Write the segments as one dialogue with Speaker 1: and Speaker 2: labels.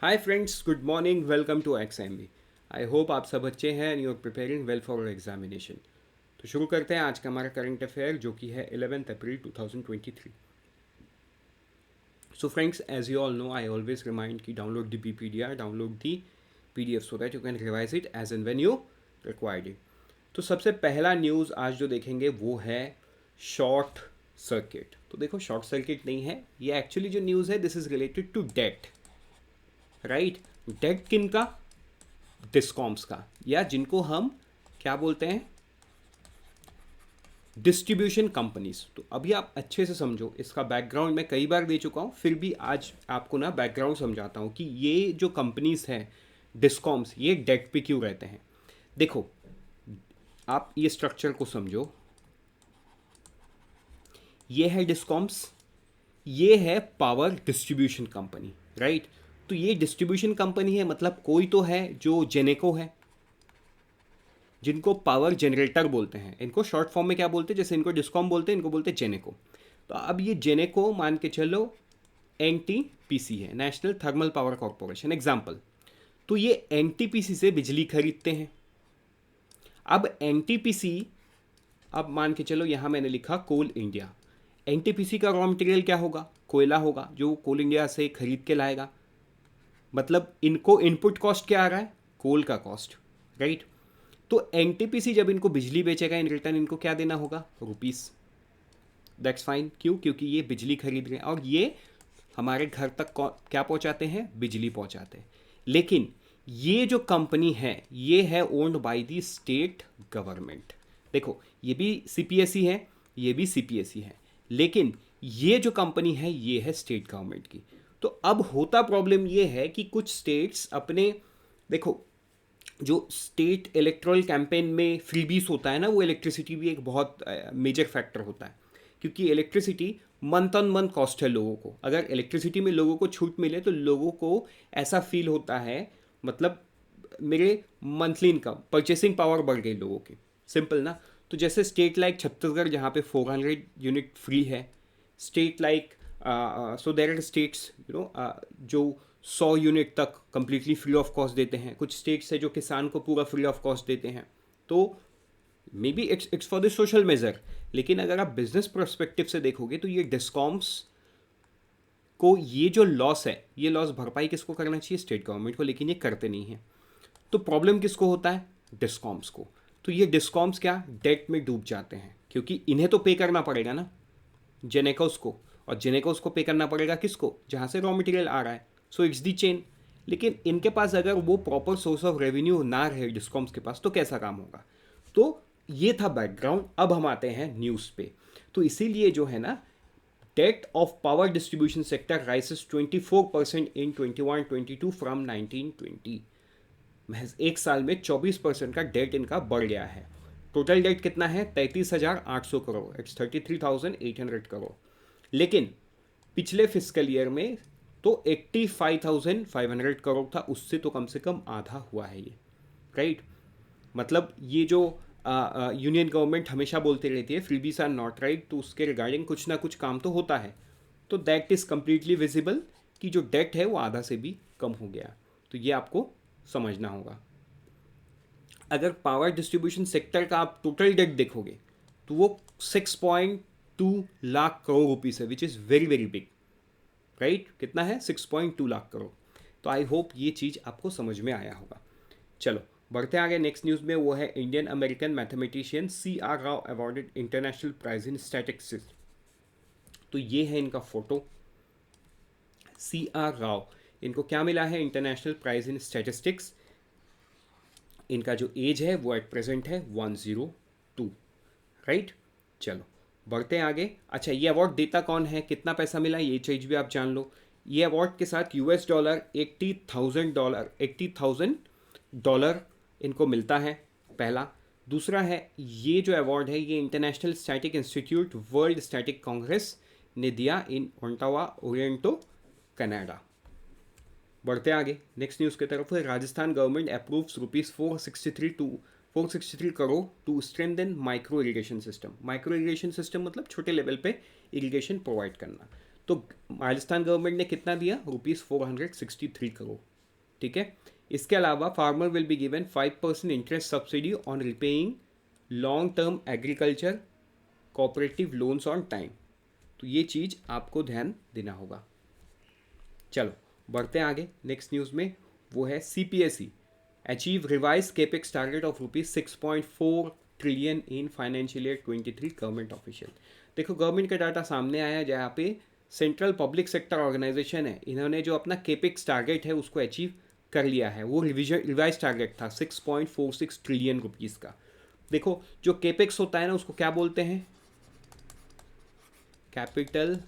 Speaker 1: Hi friends, good morning, welcome to XMB। I hope आप सब अच्छे हैं and you are preparing well for examination. तो शुरू करते हैं आज का हमारा करंट अफेयर जो कि है 11 अप्रैल 2023। So friends, as you all know, I always remind कि download the BPDR, download the PDF so that you can revise it as and when you required it. तो सबसे पहला न्यूज़ आज जो देखेंगे वो है शॉर्ट सर्किट। तो देखो, शॉर्ट सर्किट नहीं है ये, एक्चुअली जो न्यूज़ है this is related to debt, right. Debt किन का? डिस्कॉम्स का, या जिनको हम क्या बोलते हैं, डिस्ट्रीब्यूशन कंपनीज। तो अभी आप अच्छे से समझो, इसका बैकग्राउंड मैं कई बार दे चुका हूँ, फिर भी आज आपको ना बैकग्राउंड समझाता हूँ कि ये जो कंपनीज हैं डिस्कॉम्स, ये डेट पे क्यों रहते हैं। देखो, आप ये स्ट्रक्चर को समझो, ये है डिस्कॉम्स, ये है पावर डिस्ट्रीब्यूशन कंपनी, राइट। तो ये डिस्ट्रीब्यूशन कंपनी है, मतलब कोई तो है जो जेनेको है, जिनको पावर जनरेटर बोलते हैं। इनको शॉर्ट फॉर्म में क्या बोलते हैं, जैसे इनको डिस्कॉम बोलते हैं, इनको बोलते हैं जेनेको। तो अब ये जेनेको मान के चलो NTPC है, national thermal power corporation example. तो ये NTPC से बिजली खरीदते हैं। अब NTPC, अब मान के चलो यहाँ मैंने लिखा कोल इंडिया। NTPC का रॉ मटेरियल क्या होगा? कोयला होगा, जो कोल इंडिया से खरीद के लाएगा। मतलब इनको इनपुट कॉस्ट क्या आ रहा है? कोल का कॉस्ट, राइट। तो NTPC जब इनको बिजली बेचेगा, इन रिटर्न इनको क्या देना होगा? रुपीस। That's fine. क्यों? क्योंकि ये बिजली खरीद रहे हैं और ये हमारे घर तक क्या पहुंचाते हैं? बिजली पहुंचाते हैं। लेकिन ये जो कंपनी है ये है owned by the state government. देखो, ये भी CPSE है, ये भी CPSE है, लेकिन ये जो कंपनी है ये है स्टेट गवर्नमेंट की। तो अब होता प्रॉब्लम ये है कि कुछ स्टेट्स अपने, देखो, जो स्टेट इलेक्ट्रल कैंपेन में फ्रीबीस होता है ना, वो इलेक्ट्रिसिटी भी एक बहुत मेजर फैक्टर होता है। क्योंकि electricity month on month cost है लोगों को। अगर इलेक्ट्रिसिटी में लोगों को छूट मिले तो लोगों को ऐसा फील होता है, मतलब मेरे मंथली इनकम, परचेसिंग पावर बढ़ गई लोगों की। सिंपल ना। तो जैसे स्टेट लाइक छत्तीसगढ़ जहाँ पे 400 यूनिट फ्री है, state like, so there are states जो 100 यूनिट तक कंप्लीटली फ्री ऑफ कॉस्ट देते हैं। कुछ स्टेट्स है जो किसान को पूरा फ्री ऑफ कॉस्ट देते हैं। तो maybe it's for the social measure, लेकिन अगर आप बिजनेस परस्पेक्टिव से देखोगे तो ये डिस्कॉम्स को ये जो लॉस है, ये लॉस भरपाई किसको करना चाहिए? स्टेट गवर्नमेंट को, लेकिन ये करते नहीं है। तो प्रॉब्लम किसको होता है? डिस्कॉम्स को। तो ये डिस्कॉम्स क्या, डेट में डूब जाते हैं, क्योंकि इन्हें तो पे करना पड़ेगा ना जेनेकोस को, और जेनेकोस को पे करना पड़ेगा किसको? जहाँ से रॉ मटेरियल आ रहा है। So it's the chain. लेकिन इनके पास अगर वो प्रॉपर सोर्स ऑफ रेवेन्यू ना रहे डिस्कॉम्स के पास, तो कैसा काम होगा? तो ये था बैकग्राउंड। अब हम आते हैं न्यूज़ पे। तो इसीलिए जो है ना, debt of power distribution sector rises 24% in 21-22 from 1920। महज एक साल में 24% का डेट इनका बढ़ गया है। टोटल डेट कितना है? 33,800 करोड़, इट्स 33,800 करोड़। लेकिन पिछले फिजिकल ईयर में तो 85,500 करोड़ था, उससे तो कम से कम आधा हुआ है ये, राइट। मतलब ये जो यूनियन गवर्नमेंट हमेशा बोलती रहती है फ्रीबीज आर नॉट राइट, तो उसके रिगार्डिंग कुछ ना कुछ काम तो होता है। तो दैट इज़ कम्प्लीटली विजिबल कि जो डेट है वो आधा से भी कम हो गया। तो ये आपको समझना होगा। अगर पावर डिस्ट्रीब्यूशन सेक्टर का आप टोटल डेट देखोगे तो वो 6.2 लाख करोड़ रुपीस है, which is very very big, right. कितना है? 6.2 लाख करोड़। तो आई होप ये चीज़ आपको समझ में आया होगा। चलो बढ़ते आगे नेक्स्ट न्यूज़ में। वो है Indian American mathematician CR Rao awarded international prize in statistics. तो ये है इनका फोटो, CR राव। इनको क्या मिला है? International prize in statistics. इनका जो एज है वो एट प्रेजेंट है 102, राइट। चलो बढ़ते हैं आगे। अच्छा, ये अवार्ड देता कौन है, कितना पैसा मिला, ये चीज़ भी आप जान लो। ये अवार्ड के साथ $80, $80,000 इनको मिलता है, पहला। दूसरा है, ये जो अवार्ड है ये international static institute world static Congress ने दिया इन ओंटावा, ओरिएंटो, कनाडा। बढ़ते आगे नेक्स्ट न्यूज़ की तरफ है। Rajasthan government approves ₹463 crore to strengthen micro irrigation system. Micro irrigation system मतलब छोटे लेवल पे इरीगेशन प्रोवाइड करना। तो राजस्थान गवर्नमेंट ने कितना दिया? ₹463 करोड़। ठीक है। इसके अलावा farmer will be given 5% interest subsidy on repaying long term agriculture cooperative loans on time. तो ये चीज़ आपको ध्यान देना होगा। चलो बढ़ते हैं आगे नेक्स्ट न्यूज़ में, वो है CPSE achieve revise capex target of ₹6.4 trillion in financial year 23 government official. देखो गवर्नमेंट का डाटा सामने आया जहाँ पे सेंट्रल पब्लिक सेक्टर ऑर्गेनाइजेशन है, इन्होंने जो अपना केपेक्स टारगेट है उसको अचीव कर लिया है। वो रिवाइज टारगेट था 6.46 ट्रिलियन रुपीज़ का। देखो जो केपेक्स होता है ना उसको क्या बोलते हैं, कैपिटल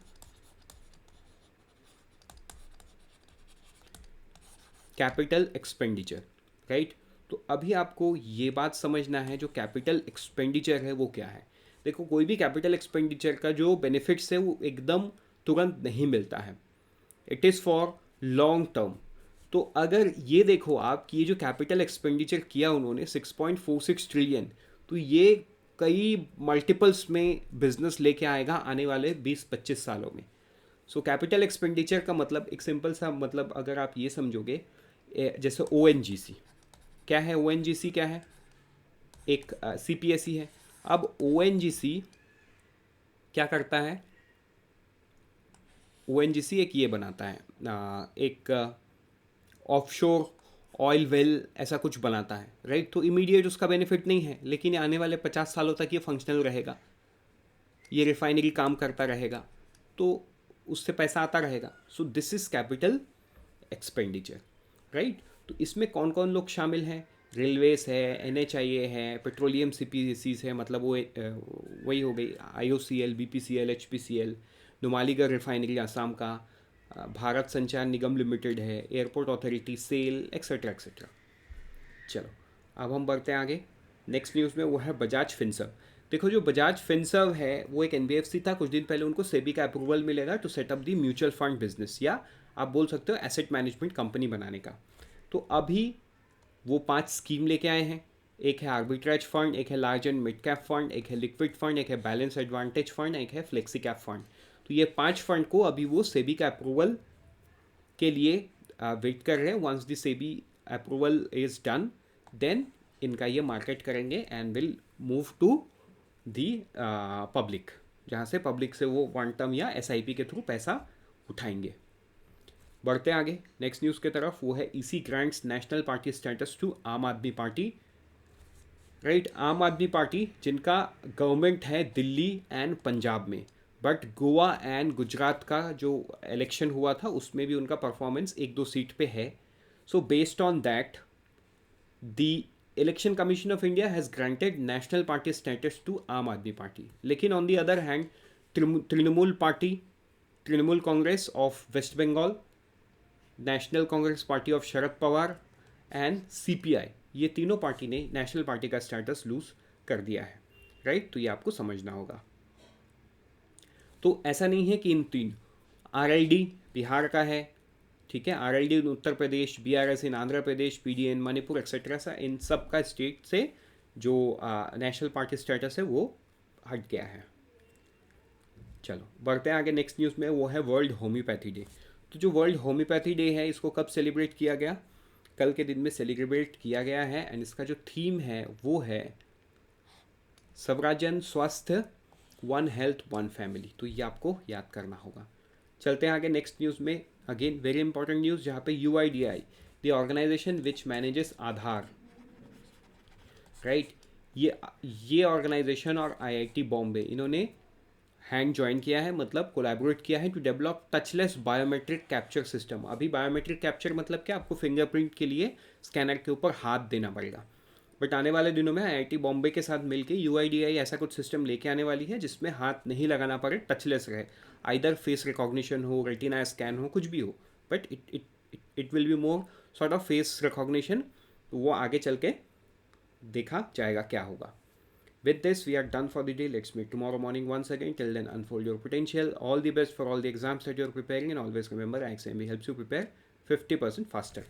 Speaker 1: एक्सपेंडिचर, राइट। तो अभी आपको ये बात समझना है जो कैपिटल एक्सपेंडिचर है वो क्या है। देखो कोई भी कैपिटल एक्सपेंडिचर का जो बेनिफिट्स है वो एकदम तुरंत नहीं मिलता है, it is for long term. तो अगर ये देखो आप कि ये जो कैपिटल एक्सपेंडिचर किया उन्होंने 6.46 ट्रिलियन, तो ये कई मल्टीपल्स में बिजनेस लेके आएगा आने वाले 20-25 सालों में। सो कैपिटल एक्सपेंडिचर का मतलब एक सिंपल सा मतलब अगर आप ये समझोगे जैसे ONGC क्या है, ONGC क्या है, एक CPSE है। अब ONGC क्या करता है, ONGC एक ये बनाता है एक ऑफशोर ऑयल वेल ऐसा कुछ बनाता है, राइट। तो इमीडिएट उसका बेनिफिट नहीं है, लेकिन आने वाले 50 सालों तक ये फंक्शनल रहेगा, ये रिफाइनरी काम करता रहेगा, तो उससे पैसा आता रहेगा। So this is capital expenditure, right. तो इसमें कौन कौन लोग शामिल हैं, रेलवेज है, NHIA है, पेट्रोलियम CPSEs है, मतलब वो वही हो गई IOCL, BPCL, HPCL, Numaligarh refinery Assam का, भारत संचार निगम लिमिटेड है, airport authority, SAIL, etcetera etcetera. चलो अब हम बढ़ते हैं आगे नेक्स्ट न्यूज़ में, वो है बजाज फिनसर्व। देखो जो बजाज फिनसर्व है वो एक NBFC था, कुछ दिन पहले उनको सेबी का अप्रूवल मिलेगा to set up the mutual fund business, या आप बोल सकते हो एसेट मैनेजमेंट कंपनी बनाने का। तो अभी वो 5 स्कीम लेके आए हैं, एक है आर्बिट्रेज फंड, एक है large and mid cap fund, एक है लिक्विड फंड, एक है बैलेंस एडवांटेज फंड, एक है फ्लेक्सी कैप फंड। तो ये 5 फंड को अभी वो सेबी का अप्रूवल के लिए वेट कर रहे हैं। Once the SEBI approval is done then इनका ये मार्केट करेंगे and will move to the public, जहाँ से पब्लिक से वो वन टर्म या SIP के थ्रू पैसा उठाएंगे। बढ़ते आगे नेक्स्ट न्यूज़ की तरफ, वो है EC grants national party status to Aam Aadmi party, right. आम आदमी पार्टी जिनका गवर्नमेंट है दिल्ली एंड पंजाब में, बट गोवा एंड गुजरात का जो इलेक्शन हुआ था उसमें भी उनका परफॉर्मेंस 1-2 सीट पे है। So based on that the Election Commission of India has granted national party status to Aam Aadmi Party. लेकिन on the other hand Trinamool party, Trinamool Congress of West Bengal, National Congress Party of Sharad Pawar and CPI, ये तीनों party ने national party का status lose कर दिया है, right. तो ये आपको समझना होगा। तो ऐसा नहीं है कि इन तीन, RLD बिहार का है, ठीक है, RLD इन उत्तर प्रदेश, BRS इन आंध्र प्रदेश, PD इन मणिपुर एक्सेट्रा सा, इन सब का स्टेट से जो नेशनल पार्टी स्टेटस है वो हट गया है। चलो बढ़ते हैं आगे नेक्स्ट न्यूज़ में, वो है वर्ल्ड होम्योपैथी डे। तो जो वर्ल्ड होम्योपैथी डे है इसको कब सेलिब्रेट किया गया, कल के दिन में सेलिब्रेट किया गया है। एंड इसका जो थीम है वो है स्वराजन स्वास्थ्य, वन हेल्थ वन फैमिली। तो ये आपको याद करना होगा। चलते हैं आगे नेक्स्ट न्यूज़ में, अगेन वेरी इंपॉर्टेंट न्यूज़, जहाँ पे UIDAI the organisation which manages Aadhaar, right, ये ऑर्गेनाइजेशन और IIT बॉम्बे इन्होंने हैंड ज्वाइन किया है, मतलब कोलैबोरेट किया है to develop touchless biometric capture system. अभी बायोमेट्रिक कैप्चर मतलब क्या, आपको फिंगरप्रिंट के लिए स्कैनर के ऊपर हाथ देना पड़ेगा, बट आने वाले दिनों में IIT बॉम्बे के साथ मिलकर UIDAI ऐसा कुछ सिस्टम लेके आने वाली है जिसमें हाथ नहीं लगाना पड़े, टचलेस रहे, आइदर फेस रिकॉग्निशन हो, रेटिना स्कैन हो, कुछ भी हो, but it will be more sort of face recognition. वो आगे चल के देखा जाएगा क्या होगा। With this, we are done for the day. Let's meet tomorrow morning once again. Till then, unfold your potential. All the best for all the exams that you're preparing, and always remember, IXMB helps you prepare 50% faster.